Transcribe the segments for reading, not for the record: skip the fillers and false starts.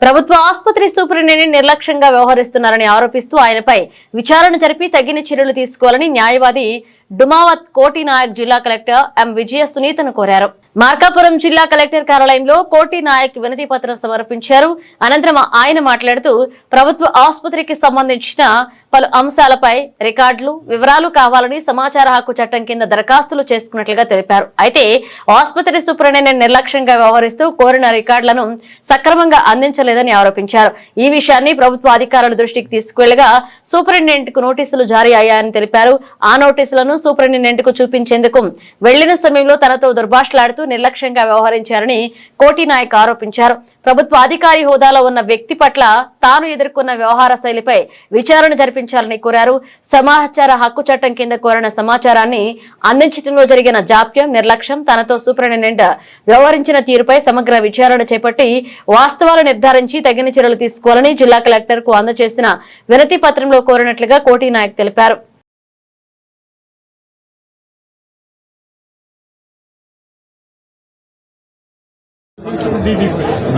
ప్రభుత్వ ఆసుపత్రి సూపరింటెండెంట్ నిర్లక్ష్యంగా వ్యవహరిస్తున్నారని ఆరోపిస్తూ ఆయనపై విచారణ జరిపి తగిన చర్యలు తీసుకోవాలని న్యాయవాది డుమావత్ కోటి నాయక్ జిల్లా కలెక్టర్ ఎం విజయ సునీతను కోరారు. మార్కాపురం జిల్లా కలెక్టర్ కార్యాలయంలో కోటి నాయక్ వినతి పత్రం సమర్పించారు. అనంతరం ఆయన మాట్లాడుతూ ప్రభుత్వ ఆసుపత్రికి సంబంధించిన పలు అంశాలపై రికార్డులు వివరాలు కావాలని సమాచార హక్కు చట్టం కింద దరఖాస్తులు చేసుకున్నట్లుగా తెలిపారు. అయితే ఆసుపత్రి సూపరింటెండెంట్ నిర్లక్ష్యంగా వ్యవహరిస్తూ కోరిన రికార్డులను సక్రమంగా అందించలేదని ఆరోపించారు. ఈ విషయాన్ని ప్రభుత్వ అధికారుల దృష్టికి తీసుకువెళ్లగా సూపరింటెండెంట్ కు నోటీసులు జారీ అయ్యాయని తెలిపారు. ఆ నోటీసులను సూపరింటెండెంట్ కు చూపించేందుకు వెళ్లిన సమయంలో తనతో దుర్భాషలాడుతూ నిర్లక్ష్యంగా వ్యవహరించారని కోటి నాయక్ ఆరోపించారు. ప్రభుత్వ అధికారి హోదాలో ఉన్న వ్యక్తి పట్ల తాను ఎదుర్కొన్న వ్యవహార శైలిపై విచారణ జరిపించాలని కోరారు. సమాచార హక్కు చట్టం కింద కోరిన సమాచారాన్ని అందించడంలో జరిగిన జాప్యం, నిర్లక్ష్యం, తనతో సూపరింటెండెంట్ వ్యవహరించిన తీరుపై సమగ్ర విచారణ చేపట్టి వాస్తవాలు నిర్ధారించి తగిన చర్యలు తీసుకోవాలని జిల్లా కలెక్టర్ కు అందజేసిన వినతి పత్రంలో కోరినట్లుగా కోటి నాయక్ తెలిపారు.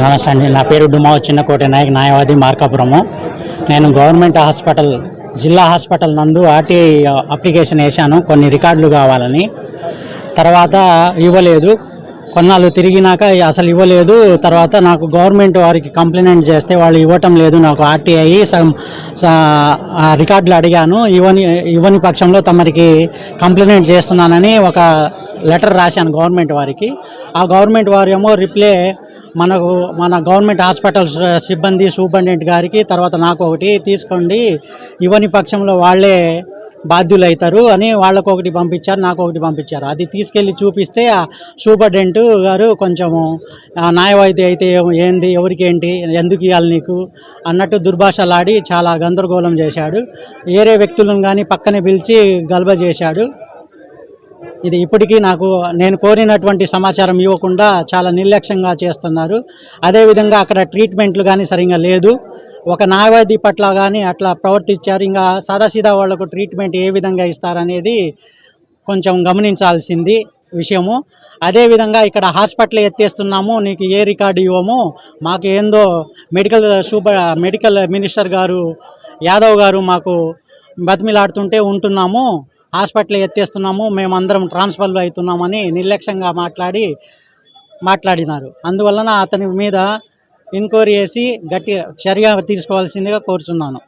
నమస్తే అండి. నా పేరు డుమావత్ చిన్నకోటి నాయక్, న్యాయవాది, మార్కాపురము. నేను గవర్నమెంట్ హాస్పిటల్ జిల్లా హాస్పిటల్ నందు ఆర్టీఐ అప్లికేషన్ వేశాను కొన్ని రికార్డులు కావాలని. తర్వాత ఇవ్వలేదు. కొన్నాళ్ళు తిరిగినాక అసలు ఇవ్వలేదు. తర్వాత నాకు గవర్నమెంట్ వారికి కంప్లైంట్ చేస్తే వాళ్ళు ఇవ్వటం లేదు. నాకు ఆర్టీఐ రికార్డులు అడిగాను. ఇవ్వని పక్షంలో తమరికి కంప్లైంట్ చేస్తున్నానని ఒక లెటర్ రాశాను గవర్నమెంట్ వారికి. ఆ గవర్నమెంట్ వారు ఏమో రిప్లై మన గవర్నమెంట్ హాస్పిటల్ సిబ్బంది సూపరింటెండెంట్ గారికి, తర్వాత నాకు ఒకటి తీసుకోండి, ఇవ్వని పక్షంలో వాళ్ళే బాధ్యులు అవుతారు అని వాళ్ళకు ఒకటి పంపించారు, నాకు ఒకటి పంపించారు. అది తీసుకెళ్ళి చూపిస్తే ఆ సూపరింటెండెంట్ గారు కొంచెము న్యాయవాది అయితే ఏంది, ఎవరికి ఏంటి, ఎందుకు ఇవ్వాలి నీకు అన్నట్టు దుర్భాషలాడి చాలా గందరగోళం చేశాడు. వేరే వ్యక్తులను కానీ పక్కనే పిలిచి గల్బ చేశాడు. ఇది ఇప్పటికీ నేను కోరినటువంటి సమాచారం ఇవ్వకుండా చాలా నిర్లక్ష్యంగా చేస్తున్నారు. అదేవిధంగా అక్కడ ట్రీట్మెంట్లు కానీ సరిగ్గా లేదు. ఒక న్యాయవాది పట్ల కానీ అట్లా ప్రవర్తించారు. ఇంకా సాదాసీదా వాళ్లకు ట్రీట్మెంట్ ఏ విధంగా ఇస్తారనేది కొంచెం గమనించాల్సింది విషయము. అదేవిధంగా ఇక్కడ హాస్పిటల్ ఎత్తేస్తున్నాము, నీకు ఏ రికార్డు ఇవ్వము, మాకు ఏందో మెడికల్ మినిస్టర్ గారు యాదవ్ గారు మాకు బతిమిలాడుతుంటే ఉంటున్నాము, హాస్పిటల్ ఎత్తేస్తున్నాము, మేమందరం ట్రాన్స్ఫర్లు అవుతున్నామని నిర్లక్ష్యంగా మాట్లాడినారు. అందువలన అతని మీద ఎంక్వైరీ చేసి గట్టి చర్య తీసుకోవాల్సిందిగా కోరుచున్నాను.